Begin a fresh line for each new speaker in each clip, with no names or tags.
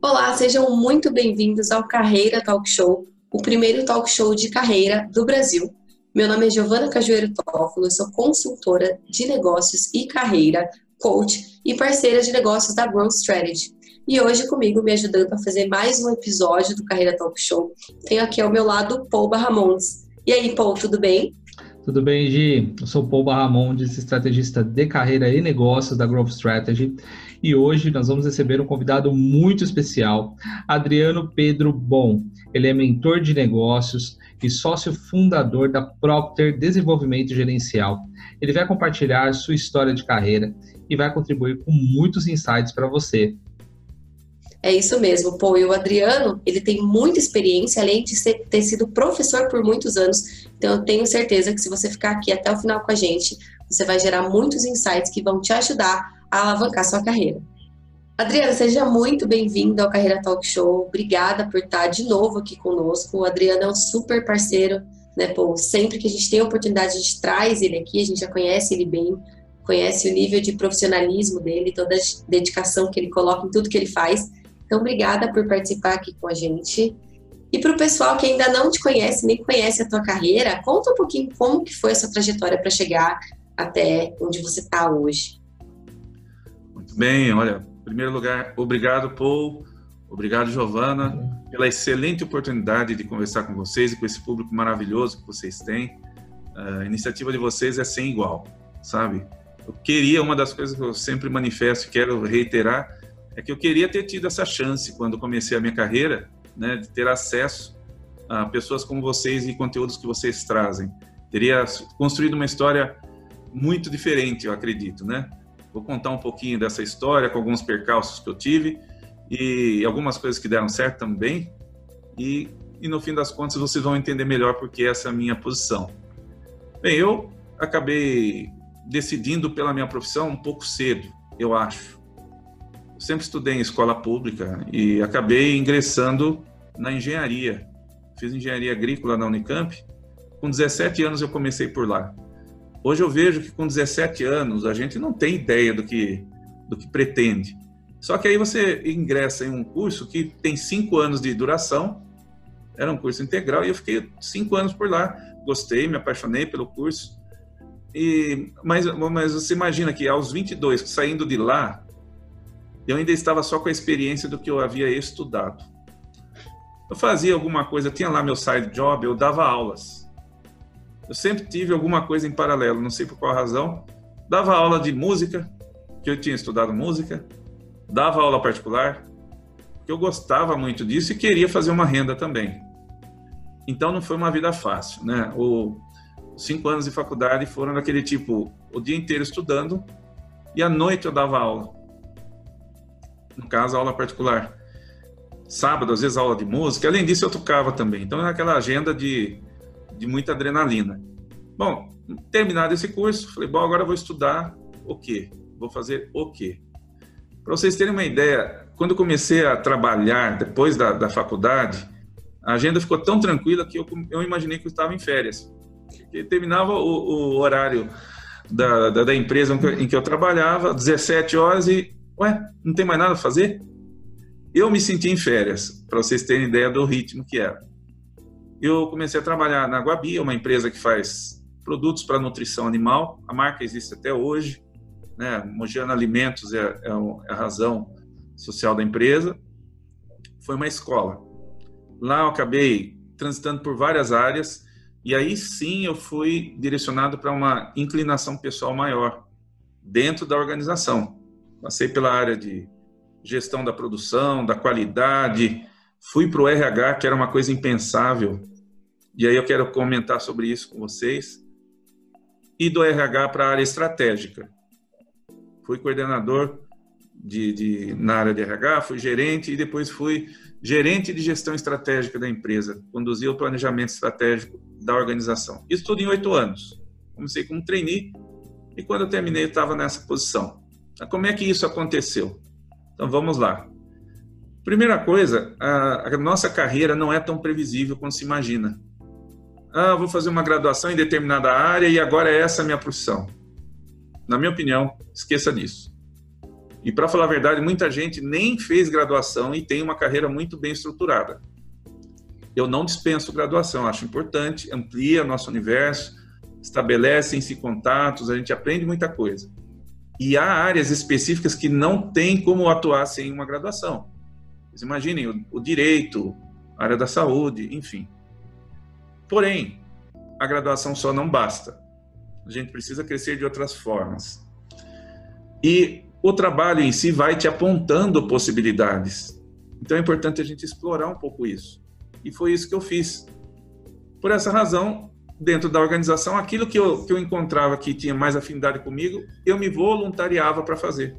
Olá, sejam muito bem-vindos ao Carreira Talk Show, o primeiro talk show de carreira do Brasil. Meu nome é Giovana Cajueiro Toffolo, eu sou consultora de negócios e carreira, coach e parceira de negócios da Growth Strategy. E hoje comigo, me ajudando a fazer mais um episódio do Carreira Talk Show, tenho aqui ao meu lado o Paul Barramondes. E aí, Paul, tudo bem?
Tudo bem, Gi? Eu sou o Paul Barramondes, estrategista de carreira e negócios da Growth Strategy, e hoje nós vamos receber um convidado muito especial, Adriano Pedro Bon. Ele é mentor de negócios e sócio fundador da Propter Desenvolvimento Gerencial. Ele vai compartilhar sua história de carreira e vai contribuir com muitos insights para você.
É isso mesmo, pô. E o Adriano, ele tem muita experiência, além de ter sido professor por muitos anos. Então, eu tenho certeza que se você ficar aqui até o final com a gente, você vai gerar muitos insights que vão te ajudar a alavancar sua carreira. Adriano, seja muito bem-vindo ao Carreira Talk Show. Obrigada por estar de novo aqui conosco. O Adriano é um super parceiro, né, pô? Sempre que a gente tem a oportunidade, a gente traz ele aqui, a gente já conhece ele bem, conhece o nível de profissionalismo dele, toda a dedicação que ele coloca em tudo que ele faz. Então, obrigada por participar aqui com a gente. E para o pessoal que ainda não te conhece, nem conhece a tua carreira, conta um pouquinho como que foi a sua trajetória para chegar até onde você está hoje.
Muito bem, olha, em primeiro lugar, obrigado, Paul, obrigado, Giovana, pela excelente oportunidade de conversar com vocês e com esse público maravilhoso que vocês têm. A iniciativa de vocês é sem igual, sabe? Uma das coisas que eu sempre manifesto e quero reiterar, é que eu queria ter tido essa chance quando comecei a minha carreira, né, de ter acesso a pessoas como vocês e conteúdos que vocês trazem. Teria construído uma história muito diferente, eu acredito, né? Vou contar um pouquinho dessa história com alguns percalços que eu tive e algumas coisas que deram certo também. E no fim das contas vocês vão entender melhor porque essa é a minha posição. Bem, eu acabei decidindo pela minha profissão um pouco cedo, eu acho. Eu sempre estudei em escola pública e acabei ingressando na engenharia. Fiz engenharia agrícola na Unicamp. Com 17 anos eu comecei por lá. Hoje eu vejo que com 17 anos a gente não tem ideia do que pretende. Só que aí você ingressa em um curso que tem 5 anos de duração. Era um curso integral e eu fiquei 5 anos por lá. Gostei, me apaixonei pelo curso. Mas você imagina que aos 22, saindo de lá, eu ainda estava só com a experiência do que eu havia estudado. Eu fazia alguma coisa, tinha lá meu side job, eu dava aulas. Eu sempre tive alguma coisa em paralelo, não sei por qual razão. Dava aula de música, que eu tinha estudado música, dava aula particular, que eu gostava muito disso e queria fazer uma renda também. Então não foi uma vida fácil, né? Os 5 anos de faculdade foram daquele tipo, o dia inteiro estudando e à noite eu dava aula. No caso, aula particular. Sábado, às vezes, aula de música. Além disso, eu tocava também. Então, era aquela agenda de muita adrenalina. Bom, terminado esse curso, falei, bom, agora eu vou estudar o quê? Vou fazer o quê? Para vocês terem uma ideia, quando eu comecei a trabalhar, depois da faculdade, a agenda ficou tão tranquila que eu imaginei que eu estava em férias. Porque terminava o horário da empresa em que eu trabalhava, 17 horas e não tem mais nada a fazer? Eu me senti em férias, para vocês terem ideia do ritmo que era. Eu comecei a trabalhar na Guabi, uma empresa que faz produtos para nutrição animal. A marca existe até hoje, né? Mogiana Alimentos é a razão social da empresa. Foi uma escola. Lá eu acabei transitando por várias áreas e aí sim eu fui direcionado para uma inclinação pessoal maior dentro da organização. Passei pela área de gestão da produção, da qualidade, fui para o RH, que era uma coisa impensável, e aí eu quero comentar sobre isso com vocês, e do RH para a área estratégica. Fui coordenador na área de RH, fui gerente, e depois fui gerente de gestão estratégica da empresa, conduzi o planejamento estratégico da organização. Isso tudo em 8 anos. Comecei como trainee, e quando eu terminei eu estava nessa posição. Como é que isso aconteceu? Então vamos lá. Primeira coisa, a nossa carreira não é tão previsível quanto se imagina. Vou fazer uma graduação em determinada área e agora essa é a minha profissão. Na minha opinião, esqueça disso. E, para falar a verdade, muita gente nem fez graduação e tem uma carreira muito bem estruturada. Eu não dispenso graduação, acho importante, amplia nosso universo, estabelecem-se contatos, a gente aprende muita coisa. E há áreas específicas que não tem como atuar sem uma graduação. Vocês imaginem, o direito, a área da saúde, enfim. Porém, a graduação só não basta. A gente precisa crescer de outras formas. E o trabalho em si vai te apontando possibilidades. Então é importante a gente explorar um pouco isso. E foi isso que eu fiz. Por essa razão, dentro da organização, aquilo que eu encontrava que tinha mais afinidade comigo, eu me voluntariava para fazer.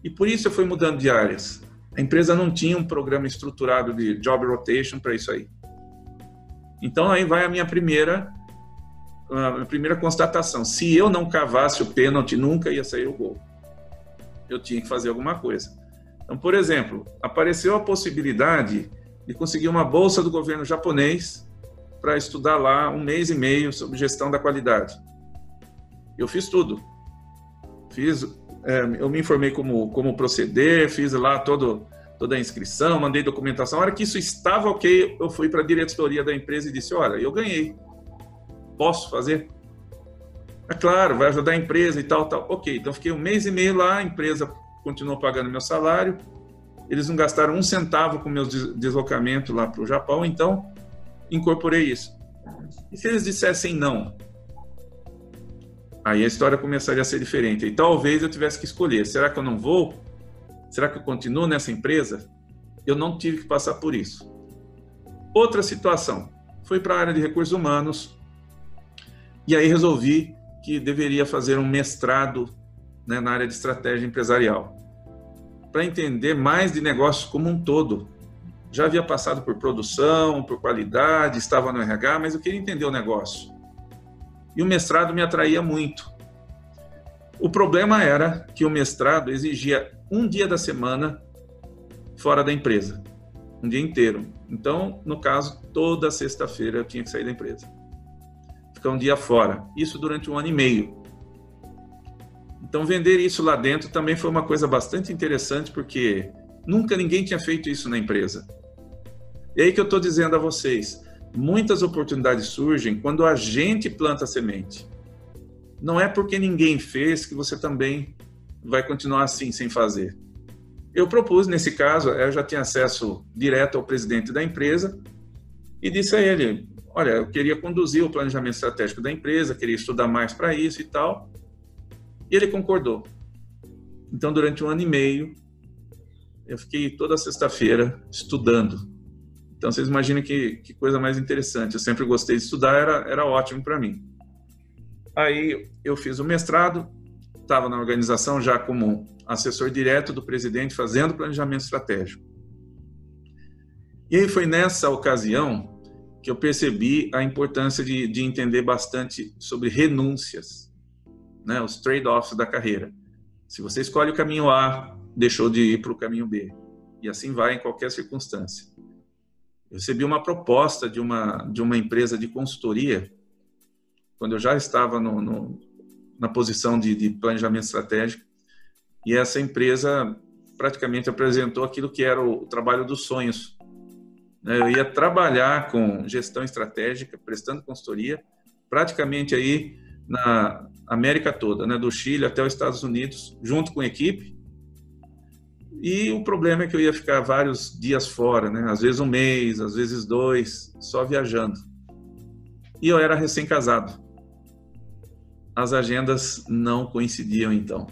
E por isso eu fui mudando de áreas. A empresa não tinha um programa estruturado de job rotation para isso aí. Então aí vai a minha primeira constatação. Se eu não cavasse o pênalti, nunca ia sair o gol. Eu tinha que fazer alguma coisa. Então, por exemplo, apareceu a possibilidade de conseguir uma bolsa do governo japonês para estudar lá 1 mês e meio sobre gestão da qualidade. Eu fiz tudo. Eu me informei como proceder, fiz lá toda a inscrição, mandei documentação. A hora que isso estava ok, eu fui para a diretoria da empresa e disse, olha, eu ganhei. Posso fazer? É claro, vai ajudar a empresa e tal. Ok, então fiquei 1 mês e meio lá, a empresa continuou pagando meu salário, eles não gastaram 1 centavo com meus deslocamentos lá para o Japão, então incorporei isso. E se eles dissessem não? Aí a história começaria a ser diferente. E talvez eu tivesse que escolher, será que eu não vou? Será que eu continuo nessa empresa? Eu não tive que passar por isso. Outra situação, fui para a área de recursos humanos e aí resolvi que deveria fazer um mestrado, né, na área de estratégia empresarial, para entender mais de negócios como um todo. Já havia passado por produção, por qualidade, estava no RH, mas eu queria entender o negócio. E o mestrado me atraía muito. O problema era que o mestrado exigia 1 dia da semana fora da empresa, 1 dia inteiro. Então, no caso, toda sexta-feira eu tinha que sair da empresa. Ficar 1 dia fora. Isso durante 1 ano e meio. Então, vender isso lá dentro também foi uma coisa bastante interessante, porque nunca ninguém tinha feito isso na empresa. E aí que eu estou dizendo a vocês, muitas oportunidades surgem quando a gente planta a semente. Não é porque ninguém fez que você também vai continuar assim, sem fazer. Eu propus, nesse caso, eu já tinha acesso direto ao presidente da empresa e disse a ele, olha, eu queria conduzir o planejamento estratégico da empresa, queria estudar mais para isso e tal. E ele concordou. Então, durante 1 ano e meio, eu fiquei toda sexta-feira estudando. Então, vocês imaginem que coisa mais interessante. Eu sempre gostei de estudar, era ótimo para mim. Aí, eu fiz o mestrado, estava na organização já como assessor direto do presidente, fazendo planejamento estratégico. E aí foi nessa ocasião que eu percebi a importância de entender bastante sobre renúncias, né, os trade-offs da carreira. Se você escolhe o caminho A, deixou de ir para o caminho B. E assim vai em qualquer circunstância. Eu recebi uma proposta de uma empresa de consultoria, quando eu já estava na posição de planejamento estratégico, e essa empresa praticamente apresentou aquilo que era o trabalho dos sonhos. Eu ia trabalhar com gestão estratégica, prestando consultoria, praticamente aí na América toda, né, do Chile até os Estados Unidos, junto com a equipe. E o problema é que eu ia ficar vários dias fora, né, às vezes 1 mês, às vezes 2, só viajando. E eu era recém-casado. As agendas não coincidiam, então.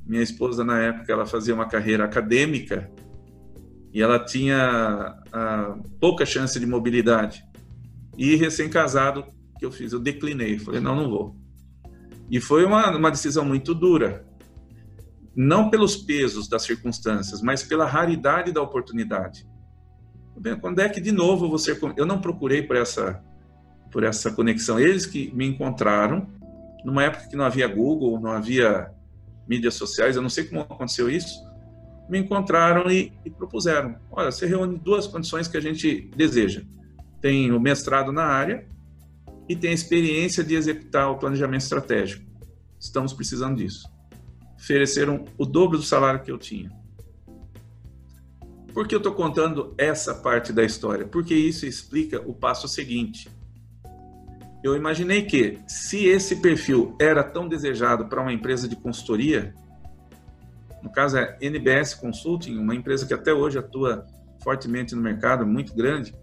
Minha esposa, na época, ela fazia uma carreira acadêmica e ela tinha pouca chance de mobilidade. E recém-casado, o que eu fiz? Eu declinei. Falei, não vou. E foi uma decisão muito dura. Não pelos pesos das circunstâncias, mas pela raridade da oportunidade. Bem, quando é que, de novo, você... Eu não procurei por essa conexão. Eles que me encontraram, numa época que não havia Google, não havia mídias sociais, eu não sei como aconteceu isso, me encontraram e propuseram. Olha, você reúne 2 condições que a gente deseja. Tem o mestrado na área e tem a experiência de executar o planejamento estratégico. Estamos precisando disso. ofereceram o dobro do salário que eu tinha. Por que eu estou contando essa parte da história? Porque isso explica o passo seguinte. Eu imaginei que, se esse perfil era tão desejado para uma empresa de consultoria, no caso é NBS Consulting, uma empresa que até hoje atua fortemente no mercado, muito grande,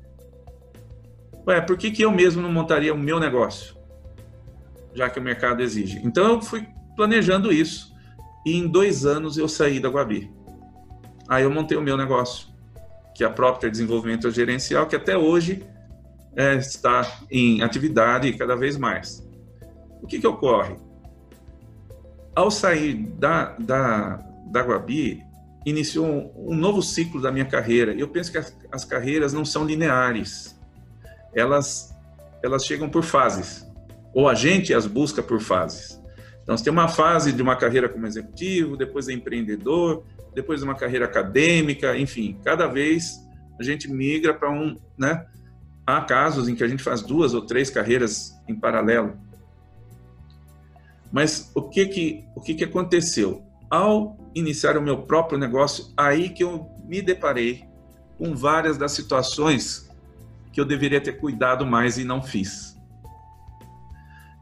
por que eu mesmo não montaria o meu negócio, já que o mercado exige? Então eu fui planejando isso, e em 2 anos eu saí da Guabi. Aí eu montei o meu negócio, que é a Propter Desenvolvimento Gerencial, que até hoje está em atividade cada vez mais. O que ocorre? Ao sair da Guabi, iniciou um novo ciclo da minha carreira. Eu penso que as carreiras não são lineares. Elas chegam por fases, ou a gente as busca por fases. Então, você tem uma fase de uma carreira como executivo, depois é empreendedor, depois uma carreira acadêmica, enfim, cada vez a gente migra para né? Há casos em que a gente faz 2 ou 3 carreiras em paralelo. Mas o que aconteceu? Ao iniciar o meu próprio negócio, aí que eu me deparei com várias das situações que eu deveria ter cuidado mais e não fiz.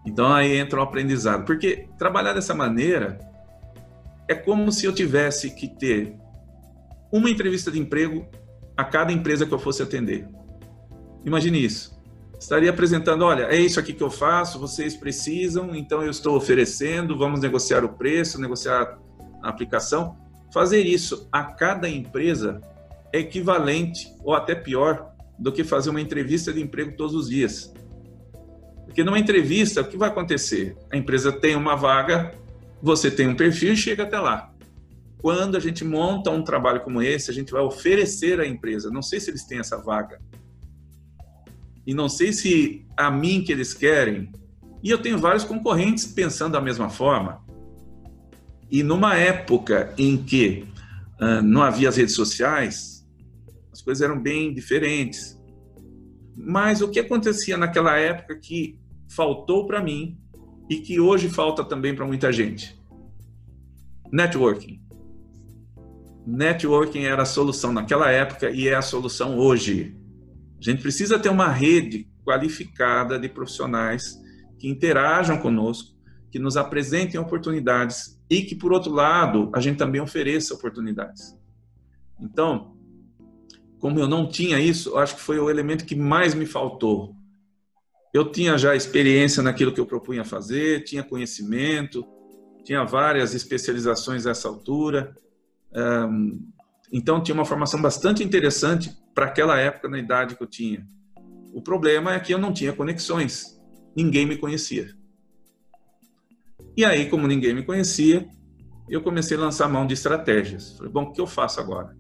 Então aí entra o aprendizado, porque trabalhar dessa maneira é como se eu tivesse que ter uma entrevista de emprego a cada empresa que eu fosse atender. Imagine isso. Estaria apresentando, olha, é isso aqui que eu faço, vocês precisam, então eu estou oferecendo, vamos negociar o preço, negociar a aplicação. Fazer isso a cada empresa é equivalente, ou até pior, do que fazer uma entrevista de emprego todos os dias. Porque numa entrevista, o que vai acontecer? A empresa tem uma vaga, você tem um perfil e chega até lá. Quando a gente monta um trabalho como esse, a gente vai oferecer à empresa. Não sei se eles têm essa vaga. E não sei se a mim que eles querem. E eu tenho vários concorrentes pensando da mesma forma. E numa época em que não havia as redes sociais, as coisas eram bem diferentes. Mas o que acontecia naquela época que faltou para mim e que hoje falta também para muita gente? Networking. Networking era a solução naquela época e é a solução hoje. A gente precisa ter uma rede qualificada de profissionais que interajam conosco, que nos apresentem oportunidades e que, por outro lado, a gente também ofereça oportunidades. Então, como eu não tinha isso, eu acho que foi o elemento que mais me faltou. Eu tinha já experiência naquilo que eu propunha fazer, tinha conhecimento, tinha várias especializações nessa altura, então tinha uma formação bastante interessante para aquela época, na idade que eu tinha. O problema é que eu não tinha conexões, ninguém me conhecia. E aí, como ninguém me conhecia, eu comecei a lançar mão de estratégias. Falei, bom, o que eu faço agora?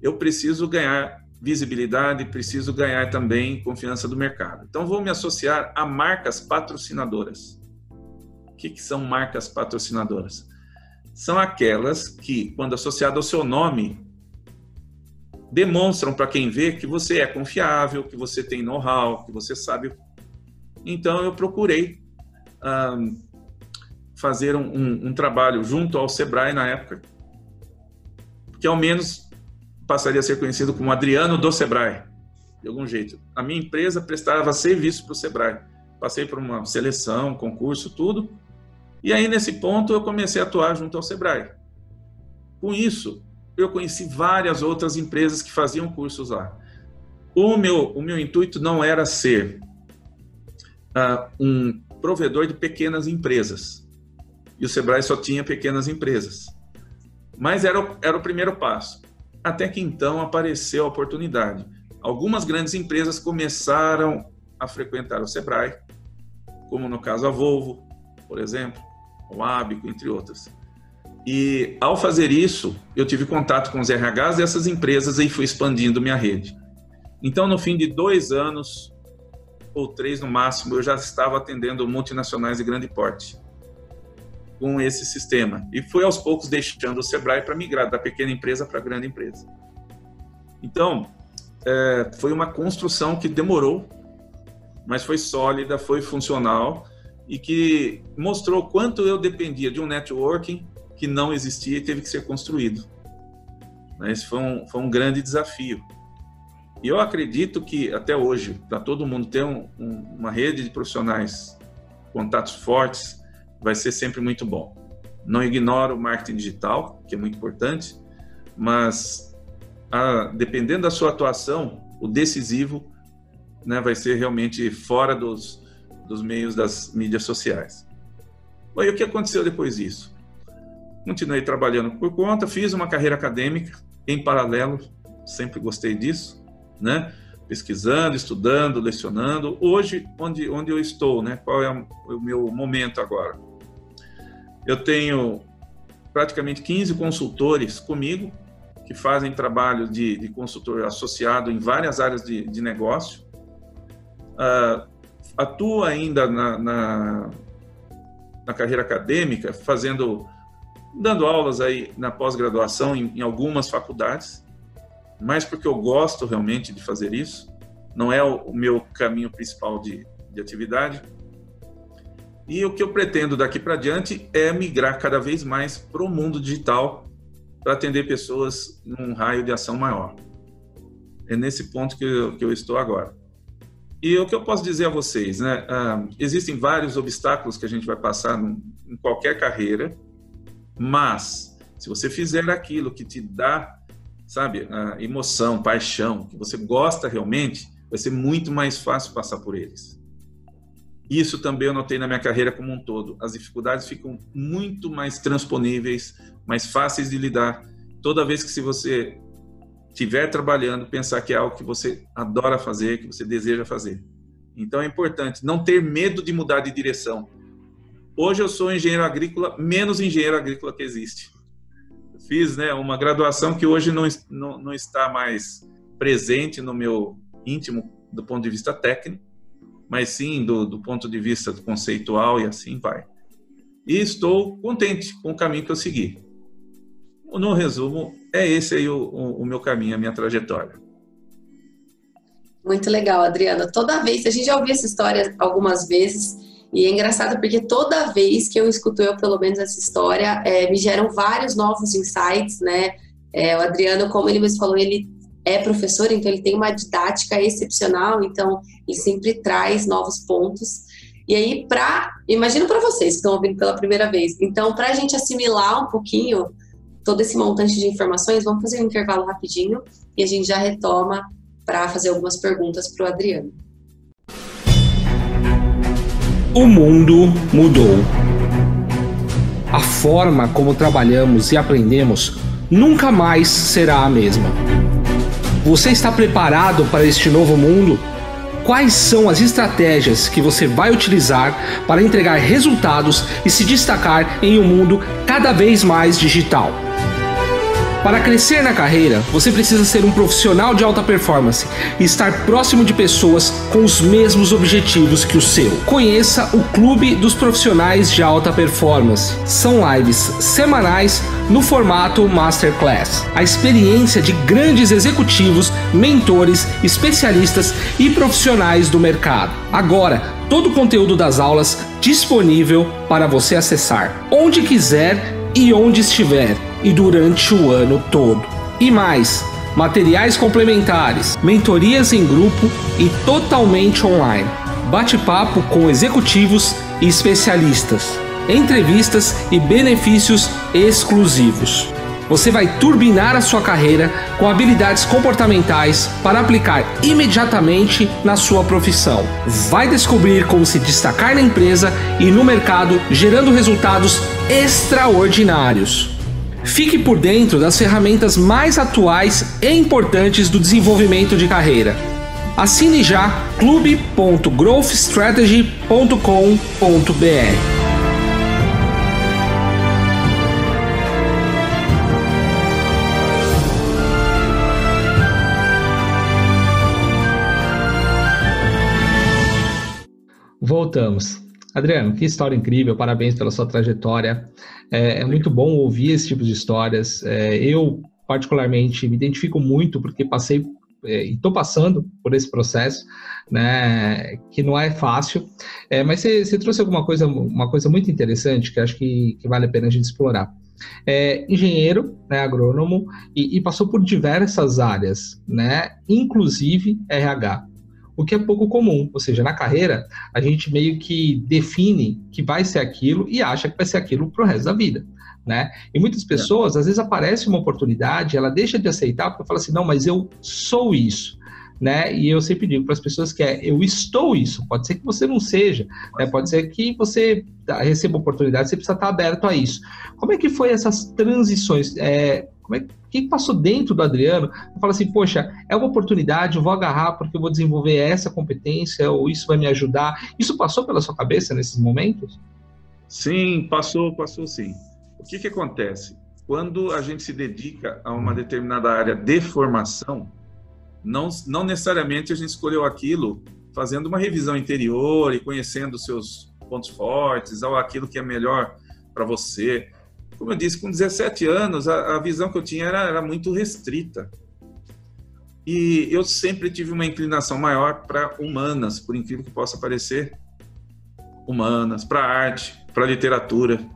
Eu preciso ganhar visibilidade, preciso ganhar também confiança do mercado. Então, vou me associar a marcas patrocinadoras. O que são marcas patrocinadoras? São aquelas que, quando associado ao seu nome, demonstram para quem vê que você é confiável, que você tem know-how, que você sabe. Então, eu procurei fazer um trabalho junto ao Sebrae na época, que ao menos passaria a ser conhecido como Adriano do Sebrae, de algum jeito. A minha empresa prestava serviço para o Sebrae. Passei por uma seleção, concurso, tudo. E aí, nesse ponto, eu comecei a atuar junto ao Sebrae. Com isso, eu conheci várias outras empresas que faziam cursos lá. O meu intuito não era ser um provedor de pequenas empresas. E o Sebrae só tinha pequenas empresas. Mas era o primeiro passo. Até que então apareceu a oportunidade. Algumas grandes empresas começaram a frequentar o Sebrae, como no caso a Volvo, por exemplo, o Abico, entre outras. E ao fazer isso, eu tive contato com os RHs dessas empresas e fui expandindo minha rede. Então, no fim de 2 anos, ou 3 no máximo, eu já estava atendendo multinacionais de grande porte com esse sistema. E fui aos poucos deixando o Sebrae para migrar da pequena empresa para a grande empresa. Então, foi uma construção que demorou, mas foi sólida, foi funcional e que mostrou quanto eu dependia de um networking que não existia e teve que ser construído. Esse foi um grande desafio. E eu acredito que, até hoje, para todo mundo ter uma rede de profissionais, contatos fortes, vai ser sempre muito bom. Não ignoro o marketing digital, que é muito importante, mas dependendo da sua atuação, o decisivo, né, vai ser realmente fora dos meios das mídias sociais. Bom, e o que aconteceu depois disso? Continuei trabalhando por conta, fiz uma carreira acadêmica em paralelo, sempre gostei disso, né? Pesquisando, estudando, lecionando. Hoje, onde eu estou, né? Qual é o meu momento agora? Eu tenho praticamente 15 consultores comigo, que fazem trabalho de consultor associado em várias áreas de negócio. Atuo ainda na carreira acadêmica, dando aulas aí na pós-graduação em algumas faculdades, mas porque eu gosto realmente de fazer isso, não é o meu caminho principal de atividade. E o que eu pretendo daqui para diante é migrar cada vez mais para o mundo digital, para atender pessoas num raio de ação maior. É nesse ponto que eu estou agora. E o que eu posso dizer a vocês, né? Existem vários obstáculos que a gente vai passar em qualquer carreira, mas se você fizer aquilo que te dá, sabe, emoção, paixão, que você gosta realmente, vai ser muito mais fácil passar por eles. Isso também eu notei na minha carreira como um todo. As dificuldades ficam muito mais transponíveis, mais fáceis de lidar. Toda vez que, se você estiver trabalhando, pensar que é algo que você adora fazer, que você deseja fazer. Então é importante não ter medo de mudar de direção. Hoje eu sou engenheiro agrícola, menos engenheiro agrícola que existe. Fiz, né, uma graduação que hoje não está mais presente no meu íntimo do ponto de vista técnico, mas sim do ponto de vista conceitual, e assim vai. E estou contente com o caminho que eu segui. No resumo, é esse aí o meu caminho, a minha trajetória.
Muito legal, Adriano. Toda vez, a gente já ouviu essa história algumas vezes, e é engraçado porque toda vez que eu escuto pelo menos essa história, me geram vários novos insights, né? O Adriano, como ele mesmo falou, ele é professor, então ele tem uma didática excepcional, então ele sempre traz novos pontos. E aí, imagino para vocês que estão ouvindo pela primeira vez, então para a gente assimilar um pouquinho todo esse montante de informações, vamos fazer um intervalo rapidinho e a gente já retoma para fazer algumas perguntas para o Adriano.
O mundo mudou. A forma como trabalhamos e aprendemos nunca mais será a mesma. Você está preparado para este novo mundo? Quais são as estratégias que você vai utilizar para entregar resultados e se destacar em um mundo cada vez mais digital? Para crescer na carreira, você precisa ser um profissional de alta performance e estar próximo de pessoas com os mesmos objetivos que o seu. Conheça o Clube dos Profissionais de Alta Performance. São lives semanais no formato Masterclass. A experiência de grandes executivos, mentores, especialistas e profissionais do mercado. Agora, todo o conteúdo das aulas disponível para você acessar onde quiser e onde estiver, e durante o ano todo. E mais, materiais complementares, mentorias em grupo e totalmente online. Bate-papo com executivos e especialistas, entrevistas e benefícios exclusivos. Você vai turbinar a sua carreira com habilidades comportamentais para aplicar imediatamente na sua profissão. Vai descobrir como se destacar na empresa e no mercado, gerando resultados extraordinários. Fique por dentro das ferramentas mais atuais e importantes do desenvolvimento de carreira. Assine já clube.growthstrategy.com.br.
Voltamos. Adriano, que história incrível, parabéns pela sua trajetória. É muito bom ouvir esse tipo de histórias. Eu, particularmente, me identifico muito porque passei e estou passando por esse processo, né, que não é fácil, mas você trouxe uma coisa muito interessante que acho que vale a pena a gente explorar. Engenheiro, né, agrônomo, e passou por diversas áreas, né, inclusive RH, o que é pouco comum, ou seja, na carreira a gente meio que define que vai ser aquilo e acha que vai ser aquilo para o resto da vida. Né? E muitas pessoas, às vezes aparece uma oportunidade, ela deixa de aceitar porque fala assim, não, mas eu sou isso, né? E eu sempre digo para as pessoas que eu estou isso, pode ser que você não seja, né? Pode ser que você receba oportunidade, você precisa estar aberto a isso. Como é que foi essas transições? O que passou dentro do Adriano? Fala assim, poxa, é uma oportunidade, eu vou agarrar porque eu vou desenvolver essa competência, ou isso vai me ajudar. Isso passou pela sua cabeça nesses momentos?
Sim, passou sim. O que acontece? Quando a gente se dedica a uma determinada área de formação, não necessariamente a gente escolheu aquilo fazendo uma revisão interior e conhecendo os seus pontos fortes, ou aquilo que é melhor para você. Como eu disse, com 17 anos, a visão que eu tinha era muito restrita. E eu sempre tive uma inclinação maior para humanas, por incrível que possa parecer. Humanas, para arte, para literatura.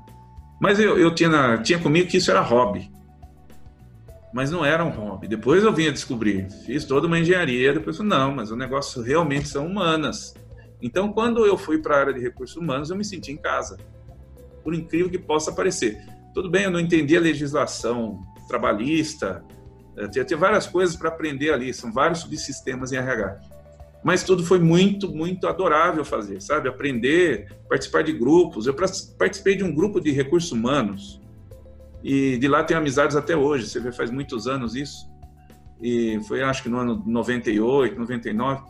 Mas eu tinha comigo que isso era hobby. Mas não era um hobby. Depois eu vim a descobrir. Fiz toda uma engenharia. Depois eu falei, não, mas o negócio realmente são humanas. Então, quando eu fui para a área de recursos humanos, eu me senti em casa. Por incrível que possa parecer. Tudo bem, eu não entendi a legislação trabalhista. Tinha várias coisas para aprender ali. São vários subsistemas em RH. Mas tudo foi muito, muito adorável fazer, sabe? Aprender, participar de grupos. Eu participei de um grupo de recursos humanos e de lá tenho amizades até hoje. Você vê, faz muitos anos isso. E foi, acho que no ano 98, 99.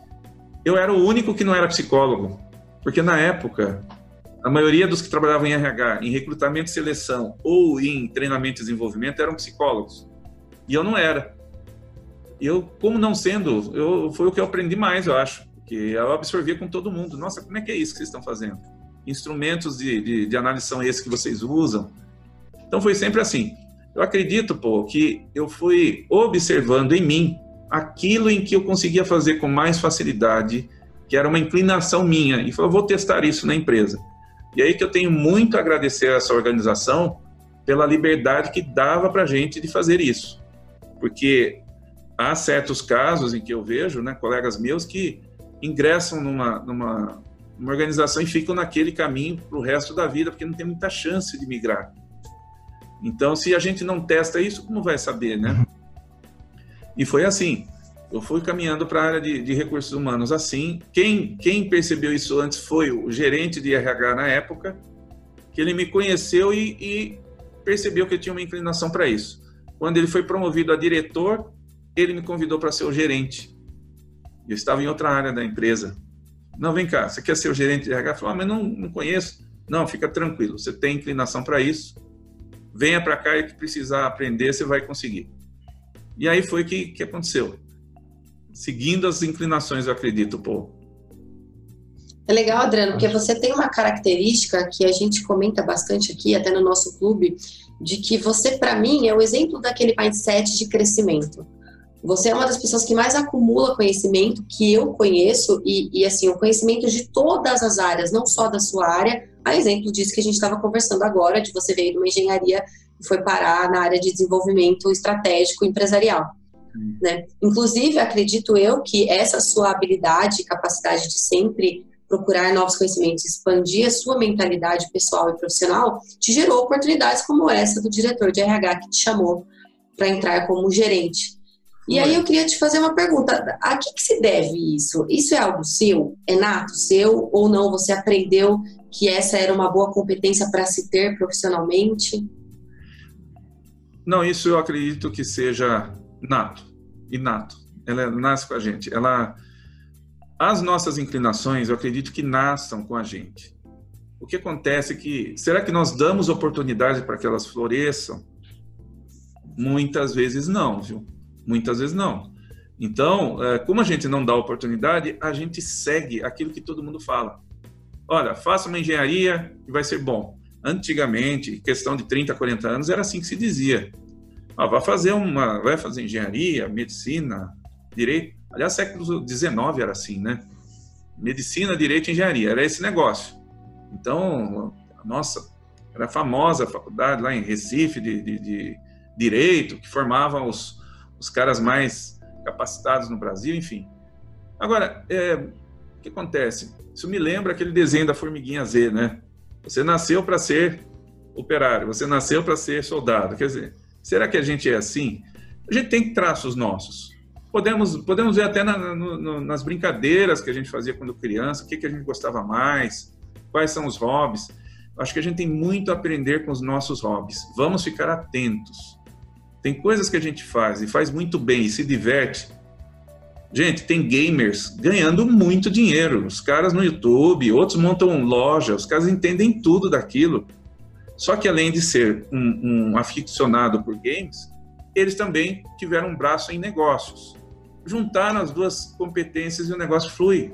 Eu era o único que não era psicólogo, porque na época, a maioria dos que trabalhavam em RH, em recrutamento e seleção ou em treinamento e desenvolvimento eram psicólogos. E eu não era. Eu, como não sendo, foi o que eu aprendi mais, eu acho, porque eu absorvia com todo mundo. Nossa, como é que é isso que vocês estão fazendo? Instrumentos de análise são esses que vocês usam? Então foi sempre assim. Eu acredito, que eu fui observando em mim aquilo em que eu conseguia fazer com mais facilidade, que era uma inclinação minha, e falei, eu vou testar isso na empresa. E aí que eu tenho muito a agradecer a essa organização pela liberdade que dava para a gente de fazer isso. Porque há certos casos em que eu vejo, né, colegas meus que ingressam numa organização e ficam naquele caminho para o resto da vida, porque não tem muita chance de migrar. Então, se a gente não testa isso, como vai saber, né? E foi assim. Eu fui caminhando para a área de recursos humanos assim. Quem percebeu isso antes foi o gerente de RH na época, que ele me conheceu e percebeu que eu tinha uma inclinação para isso. Quando ele foi promovido a diretor, ele me convidou para ser o gerente. Eu estava em outra área da empresa. Não, vem cá, você quer ser o gerente de RH? Falei, mas não conheço. Não, fica tranquilo, você tem inclinação para isso. Venha para cá e que precisar aprender, você vai conseguir. E aí foi que aconteceu. Seguindo as inclinações, eu acredito,
É legal, Adriano, porque você tem uma característica que a gente comenta bastante aqui, até no nosso clube, de que você, para mim, é o exemplo daquele mindset de crescimento. Você é uma das pessoas que mais acumula conhecimento que eu conheço e assim, o conhecimento de todas as áreas, não só da sua área, a exemplo disso que a gente estava conversando agora, de você veio de uma engenharia e foi parar na área de desenvolvimento estratégico empresarial. Né? Inclusive, acredito eu que essa sua habilidade e capacidade de sempre procurar novos conhecimentos, expandir a sua mentalidade pessoal e profissional, te gerou oportunidades como essa do diretor de RH que te chamou para entrar como gerente. E aí eu queria te fazer uma pergunta, a que se deve isso? Isso é algo seu? É nato seu? Ou não, você aprendeu que essa era uma boa competência para se ter profissionalmente?
Não, isso eu acredito que seja inato. Ela nasce com a gente. As nossas inclinações, eu acredito que nasçam com a gente. O que acontece é que, será que nós damos oportunidade para que elas floresçam? Muitas vezes não, viu? Muitas vezes não. Então, como a gente não dá oportunidade, a gente segue aquilo que todo mundo fala. Olha, faça uma engenharia e vai ser bom. Antigamente, questão de 30, 40 anos, era assim que se dizia. Vai fazer engenharia, medicina, direito. Aliás, século XIX era assim, né? Medicina, direito e engenharia, era esse negócio. Então, nossa, era famosa a faculdade lá em Recife de direito, que formava os caras mais capacitados no Brasil, enfim. Agora, o que acontece? Isso me lembra aquele desenho da formiguinha Z, né? Você nasceu para ser operário, você nasceu para ser soldado. Quer dizer, será que a gente é assim? A gente tem traços nossos. Podemos ver até nas brincadeiras que a gente fazia quando criança, o que a gente gostava mais, quais são os hobbies. Acho que a gente tem muito a aprender com os nossos hobbies. Vamos ficar atentos. Tem coisas que a gente faz e faz muito bem e se diverte. Gente, tem gamers ganhando muito dinheiro. Os caras no YouTube, outros montam loja, os caras entendem tudo daquilo. Só que além de ser um aficionado por games, eles também tiveram um braço em negócios. Juntaram as duas competências e o negócio flui.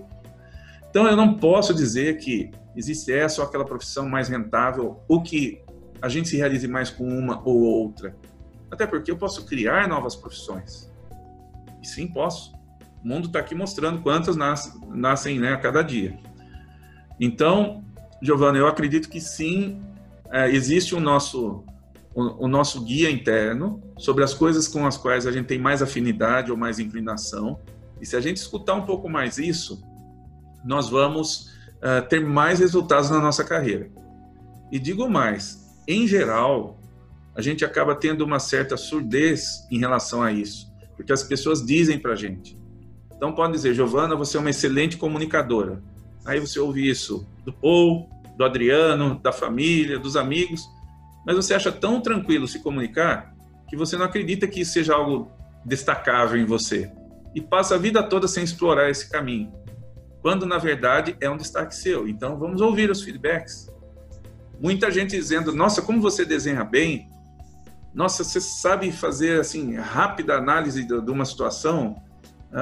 Então eu não posso dizer que existe essa ou aquela profissão mais rentável ou que a gente se realize mais com uma ou outra. Até porque eu posso criar novas profissões. E sim, posso. O mundo está aqui mostrando quantas nascem, né, a cada dia. Então, Giovana, eu acredito que sim, existe o nosso guia interno sobre as coisas com as quais a gente tem mais afinidade ou mais inclinação. E se a gente escutar um pouco mais isso, nós vamos ter mais resultados na nossa carreira. E digo mais, em geral, a gente acaba tendo uma certa surdez em relação a isso, porque as pessoas dizem para a gente. Então pode dizer, Giovana, você é uma excelente comunicadora. Aí você ouve isso do Paul, do Adriano, da família, dos amigos, mas você acha tão tranquilo se comunicar que você não acredita que isso seja algo destacável em você. E passa a vida toda sem explorar esse caminho, quando na verdade é um destaque seu. Então vamos ouvir os feedbacks. Muita gente dizendo, nossa, como você desenha bem, nossa, você sabe fazer assim, rápida análise de uma situação,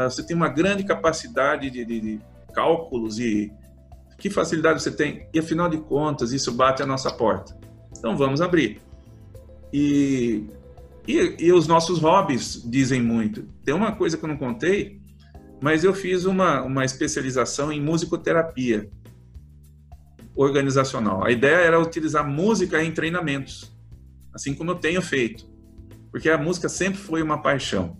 você tem uma grande capacidade de cálculos e que facilidade você tem. E afinal de contas, isso bate a nossa porta. Então vamos abrir. E os nossos hobbies dizem muito. Tem uma coisa que eu não contei, mas eu fiz uma especialização em musicoterapia organizacional. A ideia era utilizar música em treinamentos, assim como eu tenho feito, porque a música sempre foi uma paixão.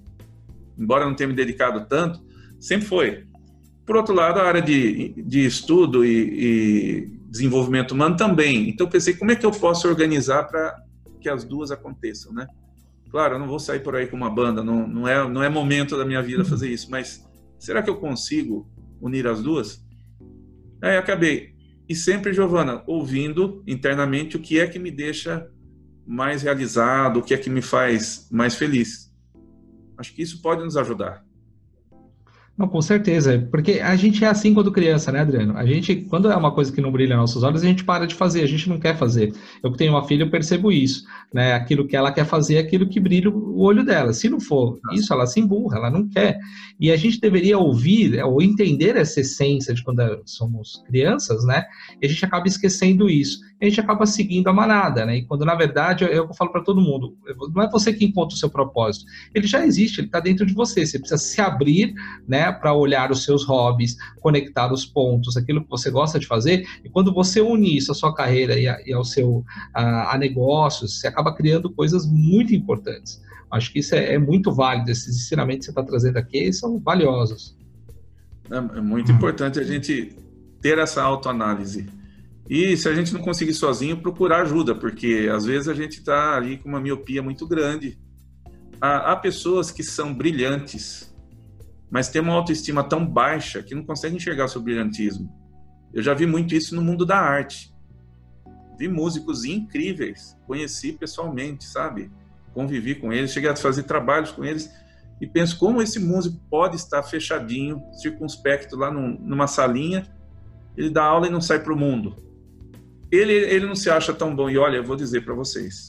Embora eu não tenha me dedicado tanto, sempre foi. Por outro lado, a área de estudo e desenvolvimento humano também. Então eu pensei, como é que eu posso organizar para que as duas aconteçam, né? Claro, eu não vou sair por aí com uma banda, não é momento da minha vida fazer isso, mas será que eu consigo unir as duas? Aí acabei. E sempre, Giovana, ouvindo internamente o que é que me deixa mais realizado, o que é que me faz mais feliz. Acho que isso pode nos ajudar.
Não, com certeza, porque a gente é assim quando criança, né, Adriano? A gente, quando é uma coisa que não brilha nos nossos olhos, a gente para de fazer, a gente não quer fazer. Eu que tenho uma filha, eu percebo isso, né? Aquilo que ela quer fazer é aquilo que brilha o olho dela. Se não for isso, ela se emburra, ela não quer. E a gente deveria ouvir ou entender essa essência de quando somos crianças, né? E a gente acaba esquecendo isso. E a gente acaba seguindo a manada, né? E quando, na verdade, eu falo para todo mundo, não é você que encontra o seu propósito. Ele já existe, ele está dentro de você. Você precisa se abrir, né, para olhar os seus hobbies, conectar os pontos, aquilo que você gosta de fazer, e quando você une isso à sua carreira e ao seu a negócios, você acaba criando coisas muito importantes. Acho que isso é muito válido, esses ensinamentos que você está trazendo aqui são valiosos.
É muito importante a gente ter essa autoanálise. E se a gente não conseguir sozinho, procurar ajuda, porque às vezes a gente está ali com uma miopia muito grande. Há pessoas que são brilhantes, mas tem uma autoestima tão baixa que não consegue enxergar o seu brilhantismo. Eu já vi muito isso no mundo da arte. Vi músicos incríveis, conheci pessoalmente, sabe? Convivi com eles, cheguei a fazer trabalhos com eles e penso como esse músico pode estar fechadinho, circunspecto lá numa salinha, ele dá aula e não sai para o mundo. Ele não se acha tão bom. E olha, eu vou dizer para vocês,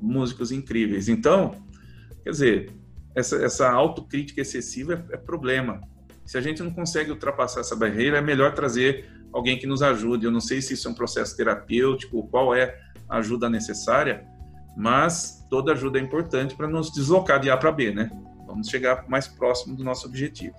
músicos incríveis. Então, quer dizer, essa autocrítica excessiva é problema. Se a gente não consegue ultrapassar essa barreira, é melhor trazer alguém que nos ajude. Eu não sei se isso é um processo terapêutico, qual é a ajuda necessária, mas toda ajuda é importante para nos deslocar de A para B, né? vamos chegar mais próximo do nosso objetivo.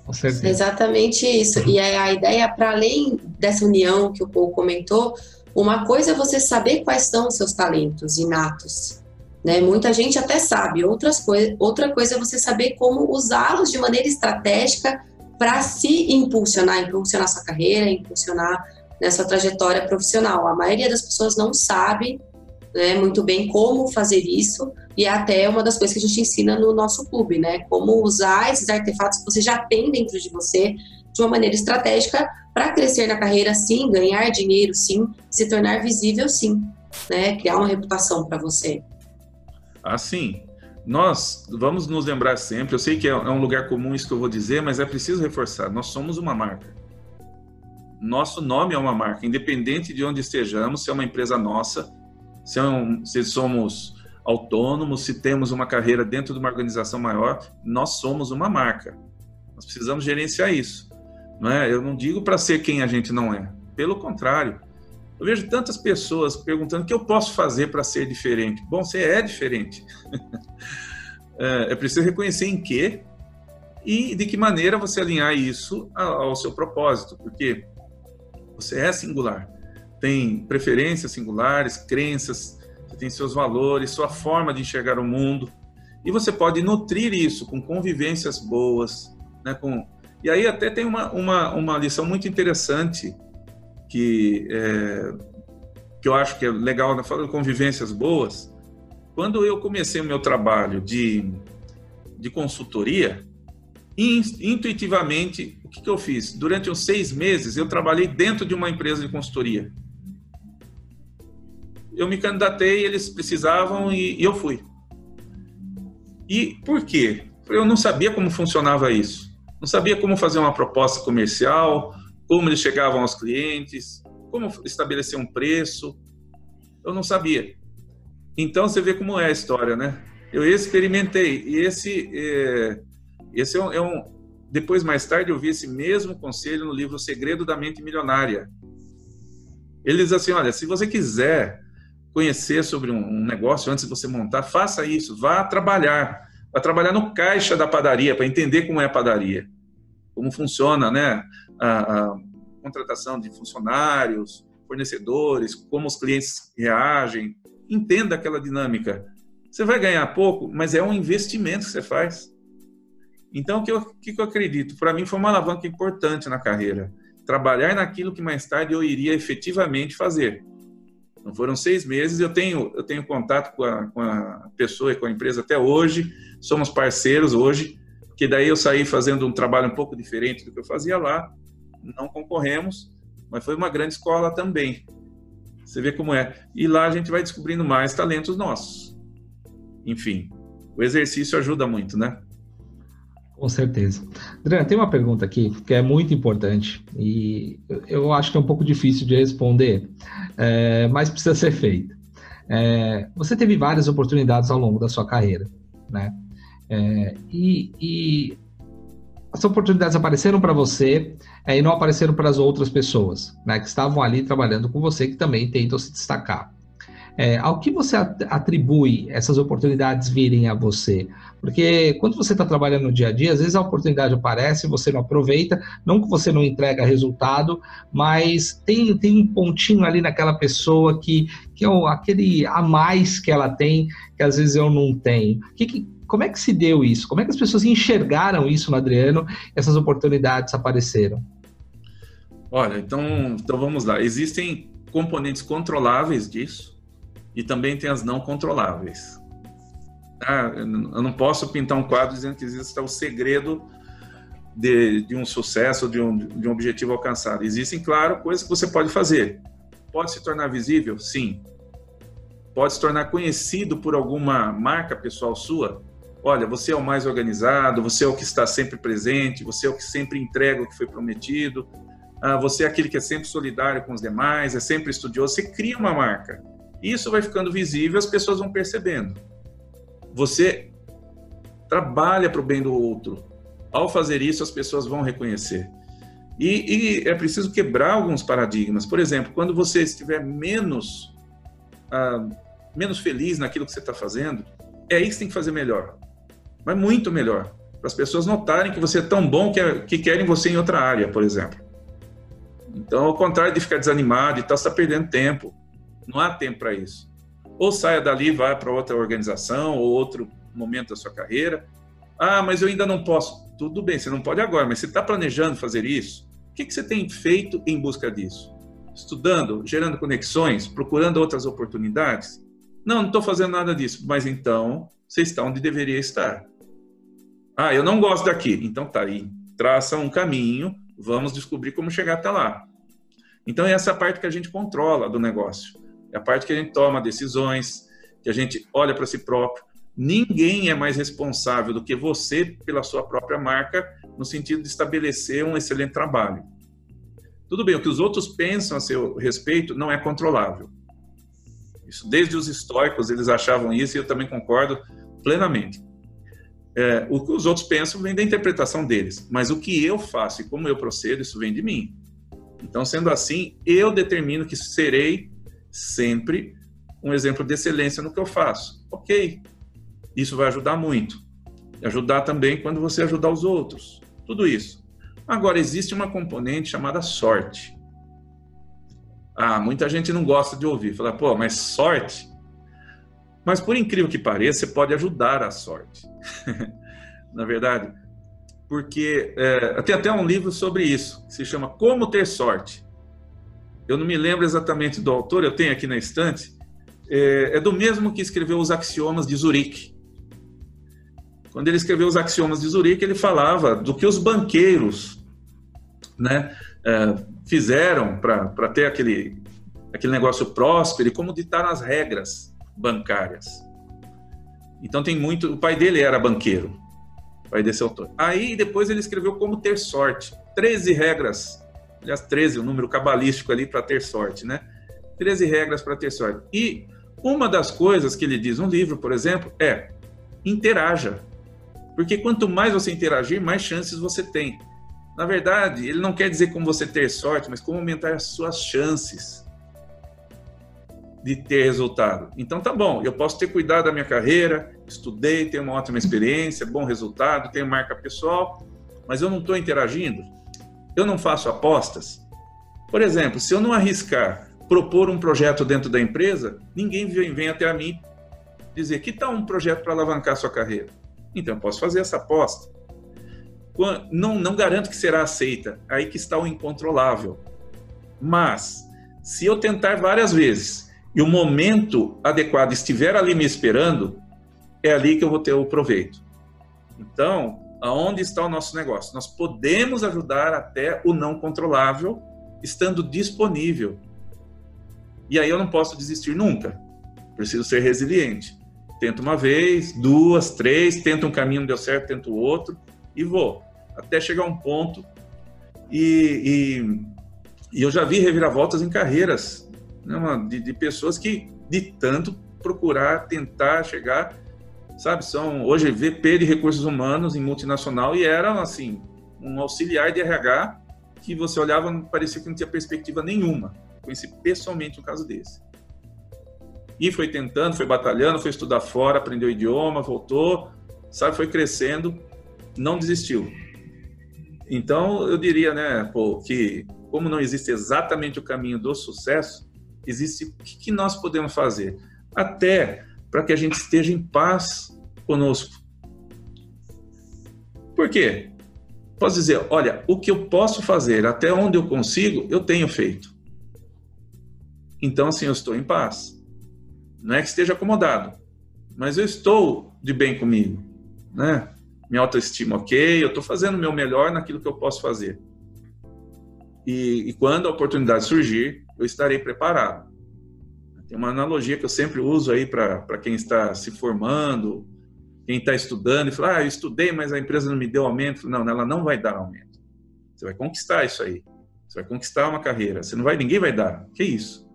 Com certeza.
Exatamente isso. E a ideia, para além dessa união que o Paul comentou, uma coisa é você saber quais são os seus talentos inatos, né? Muita gente até sabe, outra coisa é você saber como usá-los de maneira estratégica para se impulsionar sua carreira, impulsionar nessa trajetória profissional. A maioria das pessoas não sabe, né, muito bem como fazer isso, e é até uma das coisas que a gente ensina no nosso clube, né? Como usar esses artefatos que você já tem dentro de você de uma maneira estratégica para crescer na carreira, sim, ganhar dinheiro, sim, se tornar visível, sim, né? Criar uma reputação para você.
Assim, nós vamos nos lembrar sempre, eu sei que é um lugar comum isso que eu vou dizer, mas é preciso reforçar, nós somos uma marca. Nosso nome é uma marca, independente de onde estejamos, se é uma empresa nossa, se somos autônomos, se temos uma carreira dentro de uma organização maior, nós somos uma marca. Nós precisamos gerenciar isso. Não é? Eu não digo para ser quem a gente não é. Pelo contrário, eu vejo tantas pessoas perguntando o que eu posso fazer para ser diferente. Bom, você é diferente. É preciso reconhecer em que e de que maneira você alinhar isso ao seu propósito, porque você é singular. Tem preferências singulares, crenças, você tem seus valores, sua forma de enxergar o mundo, e você pode nutrir isso com convivências boas, né, e aí até tem uma lição muito interessante que eu acho que é legal, na fala de convivências boas. Quando eu comecei o meu trabalho de consultoria, intuitivamente, o que eu fiz? Durante uns 6 meses, eu trabalhei dentro de uma empresa de consultoria. Eu me candidatei, eles precisavam e eu fui. E por quê? Eu não sabia como funcionava isso. Não sabia como fazer uma proposta comercial, como eles chegavam aos clientes, como estabelecer um preço. Eu não sabia. Então, você vê como é a história, né? Eu experimentei. E esse é um... Depois, mais tarde, eu vi esse mesmo conselho no livro O Segredo da Mente Milionária. Ele diz assim, olha, se você quiser conhecer sobre um negócio antes de você montar, faça isso, vá trabalhar no caixa da padaria para entender como é a padaria, como funciona, né, a contratação de funcionários, fornecedores, como os clientes reagem, entenda aquela dinâmica. Você vai ganhar pouco, mas é um investimento que você faz. Então, o que eu acredito? Para mim foi uma alavanca importante na carreira, trabalhar naquilo que mais tarde eu iria efetivamente fazer. Não foram 6 meses, eu tenho contato com a pessoa e com a empresa até hoje, somos parceiros hoje, que daí eu saí fazendo um trabalho um pouco diferente do que eu fazia lá, não concorremos, mas foi uma grande escola também. Você vê como é. E lá a gente vai descobrindo mais talentos nossos. Enfim, o exercício ajuda muito, né?
Com certeza. Adriano, tem uma pergunta aqui que é muito importante e eu acho que é um pouco difícil de responder, mas precisa ser feita. Você teve várias oportunidades ao longo da sua carreira, né? E as oportunidades apareceram para você e não apareceram para as outras pessoas, né, que estavam ali trabalhando com você, que também tentam se destacar. Ao que você atribui essas oportunidades virem a você? Porque quando você está trabalhando no dia a dia, às vezes a oportunidade aparece, você não aproveita, não que você não entrega resultado, mas tem um pontinho ali naquela pessoa que é aquele a mais que ela tem, que às vezes eu não tenho. Como é que se deu isso? Como é que as pessoas enxergaram isso no Adriano e essas oportunidades apareceram?
Olha, então vamos lá. Existem componentes controláveis disso, e também tem as não controláveis. Eu não posso pintar um quadro dizendo que existe o segredo de um sucesso, de um objetivo alcançado. Existem, claro, coisas que você pode fazer. Pode se tornar visível? Sim. Pode se tornar conhecido por alguma marca pessoal sua? Olha, você é o mais organizado, você é o que está sempre presente, você é o que sempre entrega o que foi prometido, você é aquele que é sempre solidário com os demais, é sempre estudioso. Você cria uma marca. Isso vai ficando visível, as pessoas vão percebendo. Você trabalha para o bem do outro. Ao fazer isso, as pessoas vão reconhecer. E é preciso quebrar alguns paradigmas. Por exemplo, quando você estiver menos feliz naquilo que você está fazendo, é aí que você tem que fazer melhor. mas muito melhor. Para as pessoas notarem que você é tão bom que querem você em outra área, por exemplo. Então, ao contrário de ficar desanimado e tal, você está perdendo tempo. Não há tempo para isso. Ou saia dali e vá para outra organização ou outro momento da sua carreira. Ah, mas eu ainda não posso. Tudo bem, você não pode agora, mas você está planejando fazer isso? O que você tem feito em busca disso? Estudando, gerando conexões, procurando outras oportunidades? Não estou fazendo nada disso. Mas então, você está onde deveria estar. Ah, eu não gosto daqui. Então tá aí. Traça um caminho, vamos descobrir como chegar até lá. Então é essa parte que a gente controla do negócio. É a parte que a gente toma decisões, que a gente olha para si próprio. Ninguém é mais responsável do que você pela sua própria marca, no sentido de estabelecer um excelente trabalho. Tudo bem, o que os outros pensam a seu respeito não é controlável. Isso, desde os estoicos, eles achavam isso e eu também concordo plenamente. O que os outros pensam vem da interpretação deles, mas o que eu faço e como eu procedo, isso vem de mim. Então, sendo assim, eu determino que serei sempre um exemplo de excelência no que eu faço. Ok, isso vai ajudar muito. Ajudar também quando você ajudar os outros. Tudo isso. Agora, existe uma componente chamada sorte. Ah, muita gente não gosta de ouvir. Fala, pô, mas sorte? Mas, por incrível que pareça, você pode ajudar a sorte. Na verdade, porque tem até um livro sobre isso, que se chama Como Ter Sorte. Eu não me lembro exatamente do autor, eu tenho aqui na estante. É do mesmo que escreveu Os Axiomas de Zurique. Quando ele escreveu Os Axiomas de Zurique, ele falava do que os banqueiros, né, fizeram para ter aquele negócio próspero e como ditar as regras bancárias. Então tem muito... O pai dele era banqueiro, o pai desse autor. Aí depois ele escreveu Como Ter Sorte. 13 regras, aliás 13, o número cabalístico ali para ter sorte, né? 13 regras para ter sorte. E uma das coisas que ele diz no livro, por exemplo, é interaja. Porque quanto mais você interagir, mais chances você tem. Na verdade, ele não quer dizer como você ter sorte, mas como aumentar as suas chances de ter resultado. Então tá bom, eu posso ter cuidado da minha carreira, estudei, tenho uma ótima experiência, bom resultado, tenho marca pessoal, mas eu não estou interagindo, eu não faço apostas. Por exemplo, se eu não arriscar propor um projeto dentro da empresa, ninguém vem até a mim dizer que tal um projeto para alavancar a sua carreira. Então eu posso fazer essa aposta. Não garanto que será aceita, aí que está o incontrolável. Mas, se eu tentar várias vezes e o momento adequado estiver ali me esperando, é ali que eu vou ter o proveito. Então, aonde está o nosso negócio? Nós podemos ajudar até o não controlável, estando disponível. E aí eu não posso desistir nunca. Preciso ser resiliente. Tento uma vez, 2, 3, tento um caminho, não deu certo, tento o outro, e vou. Até chegar a um ponto. E eu já vi reviravoltas em carreiras, né, de pessoas que, de tanto procurar, tentar chegar, sabe, são hoje VP de recursos humanos em multinacional e eram, assim, um auxiliar de RH que você olhava e parecia que não tinha perspectiva nenhuma. Conheci pessoalmente um caso desse. E foi tentando, foi batalhando, foi estudar fora, aprendeu o idioma, voltou, sabe, foi crescendo, não desistiu. Então, eu diria, né, que como não existe exatamente o caminho do sucesso, existe o que nós podemos fazer, até para que a gente esteja em paz conosco. Por quê? Posso dizer, olha, o que eu posso fazer, até onde eu consigo, eu tenho feito. Então, assim, eu estou em paz. Não é que esteja acomodado, mas eu estou de bem comigo, né? Minha autoestima ok, eu estou fazendo o meu melhor naquilo que eu posso fazer. E quando a oportunidade surgir, eu estarei preparado. Tem uma analogia que eu sempre uso aí para quem está se formando, quem está estudando, e fala, eu estudei, mas a empresa não me deu aumento. Não, ela não vai dar aumento. Você vai conquistar isso aí. Você vai conquistar uma carreira. Ninguém vai dar. Que isso?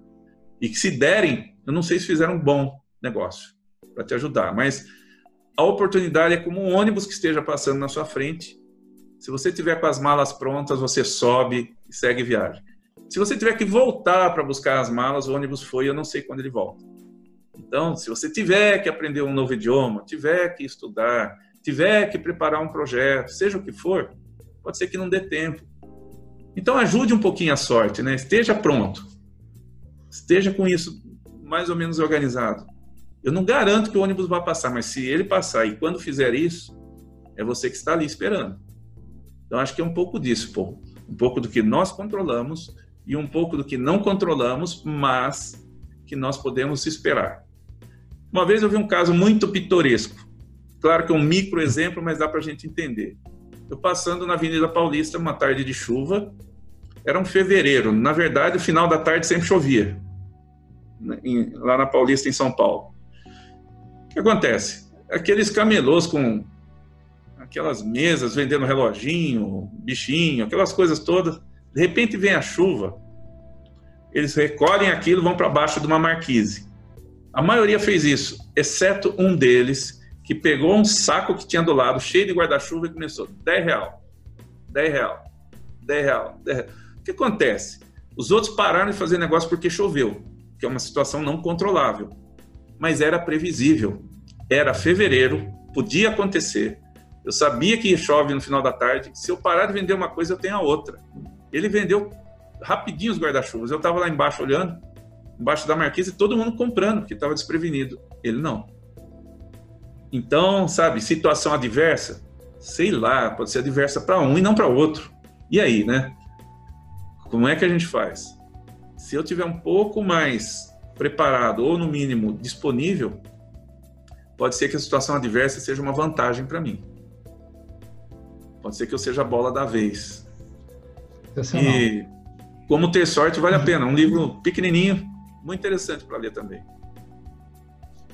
E que se derem, eu não sei se fizeram um bom negócio para te ajudar, mas a oportunidade é como um ônibus que esteja passando na sua frente. Se você tiver com as malas prontas, você sobe e segue viagem. Se você tiver que voltar para buscar as malas, o ônibus foi, eu não sei quando ele volta. Então, se você tiver que aprender um novo idioma, tiver que estudar, tiver que preparar um projeto, seja o que for, pode ser que não dê tempo. Então ajude um pouquinho a sorte, né? Esteja pronto. Esteja com isso mais ou menos organizado. Eu não garanto que o ônibus vai passar, mas se ele passar e quando fizer isso, é você que está ali esperando. Então acho que é um pouco disso, pô. Um pouco do que nós controlamos e um pouco do que não controlamos, mas que nós podemos esperar. Uma vez eu vi um caso muito pitoresco. Claro que é um micro exemplo, mas dá para a gente entender. Eu passando na Avenida Paulista, uma tarde de chuva, era um fevereiro. Na verdade, o final da tarde sempre chovia, lá na Paulista, em São Paulo. O que acontece? Aqueles camelôs com aquelas mesas vendendo reloginho, bichinho, aquelas coisas todas. De repente vem a chuva, eles recolhem aquilo e vão para baixo de uma marquise. A maioria fez isso, exceto um deles, que pegou um saco que tinha do lado, cheio de guarda-chuva, e começou, R$10, R$10, R$10, R$10. O que acontece? Os outros pararam de fazer negócio porque choveu, que é uma situação não controlável. Mas era previsível. Era fevereiro, podia acontecer. Eu sabia que chove no final da tarde. Se eu parar de vender uma coisa, eu tenho a outra. Ele vendeu rapidinho os guarda-chuvas. Eu estava lá embaixo olhando, embaixo da marquise, e todo mundo comprando, porque estava desprevenido. Ele não. Então, sabe, situação adversa, sei lá, pode ser adversa para um e não para outro. E aí, né? Como é que a gente faz? Se eu tiver um pouco mais preparado, ou no mínimo disponível, pode ser que a situação adversa seja uma vantagem para mim. Pode ser que eu seja a bola da vez. E Como Ter Sorte vale a pena. Um livro pequenininho, muito interessante para ler também.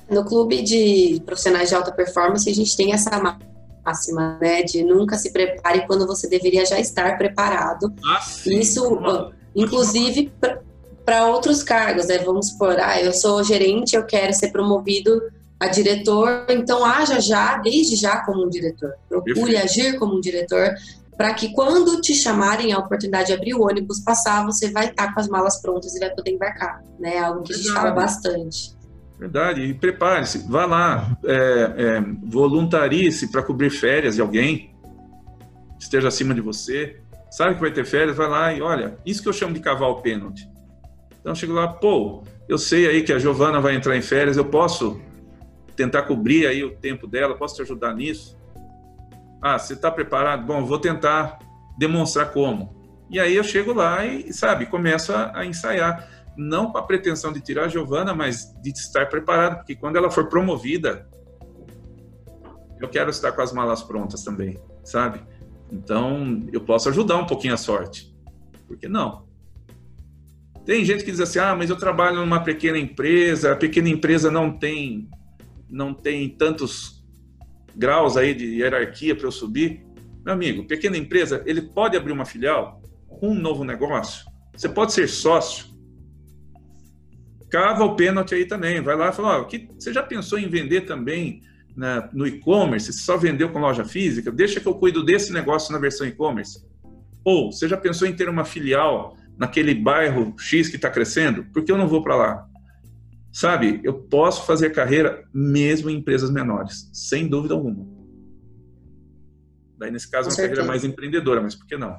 No clube de profissionais de alta performance, a gente tem essa máxima, né, de nunca se prepare quando você deveria já estar preparado. Isso, inclusive, para outros cargos, né? Vamos supor, eu sou gerente, eu quero ser promovido a diretor, então haja já, desde já, como um diretor. Procure agir como um diretor, para que quando te chamarem a oportunidade de abrir o ônibus, passar, você vai estar com as malas prontas e vai poder embarcar, né? Algo que a gente fala bastante.
Verdade, e prepare-se, vá lá, voluntarie-se para cobrir férias de alguém que esteja acima de você, sabe que vai ter férias, vai lá e olha, isso que eu chamo de cavar o pênalti. Então chego lá, eu sei aí que a Giovana vai entrar em férias, eu posso tentar cobrir aí o tempo dela, posso te ajudar nisso? Você está preparado? Bom, vou tentar demonstrar como. E aí eu chego lá e, sabe, começo a ensaiar. Não com a pretensão de tirar a Giovana, mas de estar preparado, porque quando ela for promovida, eu quero estar com as malas prontas também, sabe? Então, eu posso ajudar um pouquinho a sorte. Por que não? Tem gente que diz assim, mas eu trabalho numa pequena empresa, a pequena empresa não tem tantos graus aí de hierarquia para eu subir. Meu amigo, pequena empresa, ele pode abrir uma filial, um novo negócio, você pode ser sócio, cava o pênalti aí também, vai lá e fala, você já pensou em vender também no e-commerce, você só vendeu com loja física, deixa que eu cuido desse negócio na versão e-commerce. Ou, você já pensou em ter uma filial naquele bairro X que está crescendo? Por que eu não vou para lá? Sabe, eu posso fazer carreira mesmo em empresas menores, sem dúvida alguma. Daí, nesse caso, é uma carreira mais empreendedora, mas por que não?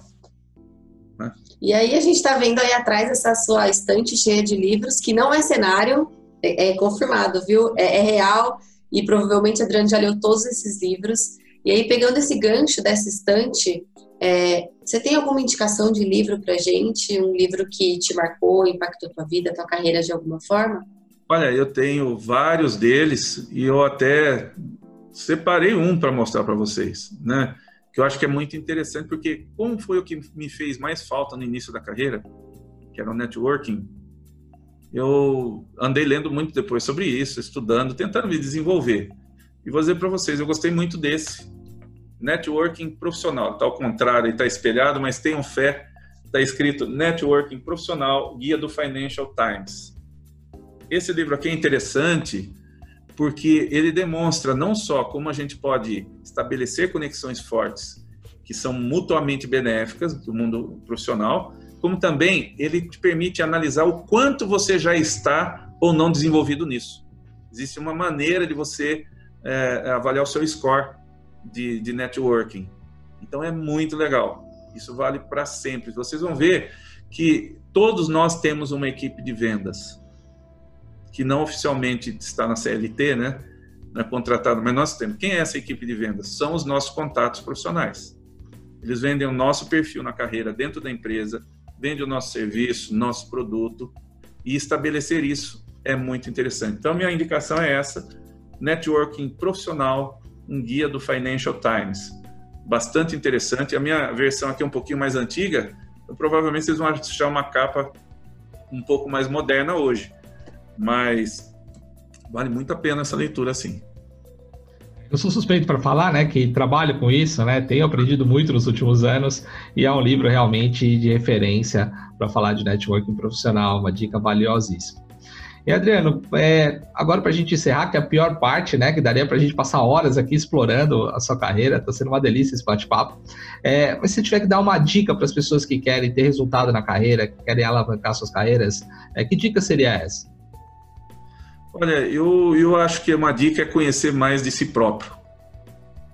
Né?
E aí a gente está vendo aí atrás essa sua estante cheia de livros, que não é cenário, é confirmado, viu? É real, e provavelmente a Adriana já leu todos esses livros. E aí, pegando esse gancho dessa estante, você tem alguma indicação de livro pra gente? Um livro que te marcou, impactou tua vida, tua carreira de alguma forma?
Olha, eu tenho vários deles e eu até separei um para mostrar para vocês, né? Que eu acho que é muito interessante, porque como foi o que me fez mais falta no início da carreira, que era o networking, eu andei lendo muito depois sobre isso, estudando, tentando me desenvolver. E vou dizer para vocês, eu gostei muito desse networking profissional. Está ao contrário, está espelhado, mas tenham fé, está escrito Networking Profissional, Guia do Financial Times. Esse livro aqui é interessante porque ele demonstra não só como a gente pode estabelecer conexões fortes que são mutuamente benéficas do mundo profissional, como também ele te permite analisar o quanto você já está ou não desenvolvido nisso. Existe uma maneira de você avaliar o seu score. de networking. Então é muito legal. Isso vale para sempre. Vocês vão ver que todos nós temos uma equipe de vendas que não oficialmente está na CLT, né? Não é contratado, mas nós temos. Quem é essa equipe de vendas? São os nossos contatos profissionais. Eles vendem o nosso perfil na carreira dentro da empresa, vendem o nosso serviço, nosso produto, e estabelecer isso é muito interessante. Então, minha indicação é essa, Networking Profissional, um guia do Financial Times. Bastante interessante. A minha versão aqui é um pouquinho mais antiga, então provavelmente vocês vão achar uma capa um pouco mais moderna hoje, mas vale muito a pena essa leitura, sim.
Eu sou suspeito para falar, né, que trabalho com isso, né, tenho aprendido muito nos últimos anos e é um livro realmente de referência para falar de networking profissional, uma dica valiosíssima. E Adriano, agora para a gente encerrar, que é a pior parte, né, que daria para a gente passar horas aqui explorando a sua carreira, está sendo uma delícia esse bate-papo, mas se tiver que dar uma dica para as pessoas que querem ter resultado na carreira, que querem alavancar suas carreiras, que dica seria essa?
Olha, eu acho que uma dica é conhecer mais de si próprio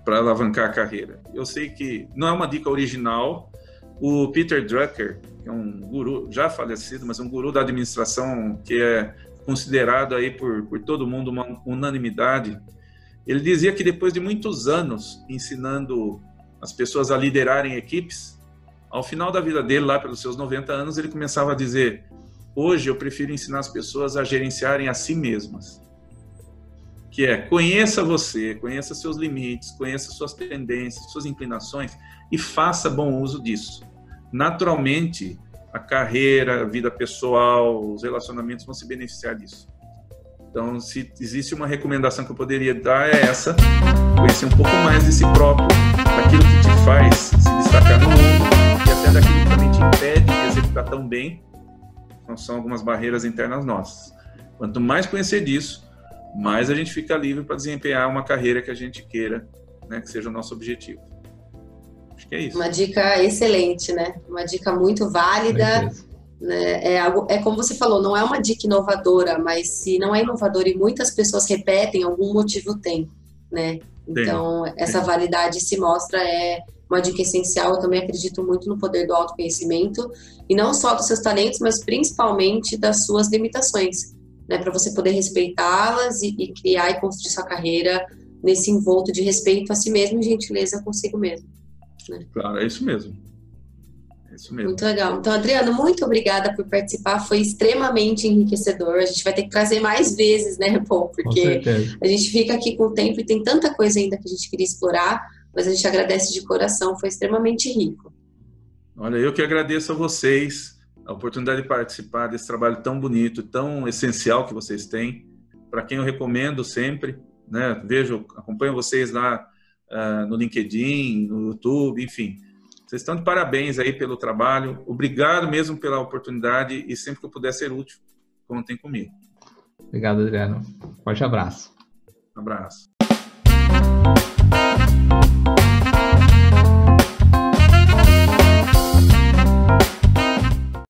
para alavancar a carreira. Eu sei que não é uma dica original. O Peter Drucker, que é um guru, já falecido, mas um guru da administração que é considerado aí por todo mundo uma unanimidade, ele dizia que depois de muitos anos ensinando as pessoas a liderarem equipes, ao final da vida dele, lá pelos seus 90 anos, ele começava a dizer: hoje eu prefiro ensinar as pessoas a gerenciarem a si mesmas. Que é, conheça você, conheça seus limites, conheça suas tendências, suas inclinações e faça bom uso disso. Naturalmente, a carreira, a vida pessoal, os relacionamentos vão se beneficiar disso. Então, se existe uma recomendação que eu poderia dar é essa: conhecer um pouco mais de si próprio, daquilo que te faz se destacar no mundo e até daquilo que também te impede de executar tão bem. Então, são algumas barreiras internas nossas. Quanto mais conhecer disso, mais a gente fica livre para desempenhar uma carreira que a gente queira, né, que seja o nosso objetivo. Acho que é isso.
Uma dica excelente, né? Uma dica muito válida. Né? É como você falou, não é uma dica inovadora, mas se não é inovadora e muitas pessoas repetem, algum motivo tem, né? Então, essa validade se mostra uma dica essencial. Eu também acredito muito no poder do autoconhecimento, e não só dos seus talentos, mas principalmente das suas limitações, né? Para você poder respeitá-las e criar e construir sua carreira nesse envolto de respeito a si mesmo e gentileza consigo mesmo, né?
Claro, é isso mesmo. É isso mesmo.
Muito legal. Então, Adriano, muito obrigada por participar. Foi extremamente enriquecedor. A gente vai ter que trazer mais vezes, né, Paul? Porque a gente fica aqui com o tempo e tem tanta coisa ainda que a gente queria explorar, mas a gente agradece de coração. Foi extremamente rico.
Olha, eu que agradeço a vocês a oportunidade de participar desse trabalho tão bonito, tão essencial que vocês têm, para quem eu recomendo sempre, né? Acompanho vocês lá no LinkedIn, no YouTube, enfim. Vocês estão de parabéns aí pelo trabalho. Obrigado mesmo pela oportunidade e sempre que eu puder ser útil, contem comigo.
Obrigado, Adriano. Forte abraço.
Um abraço.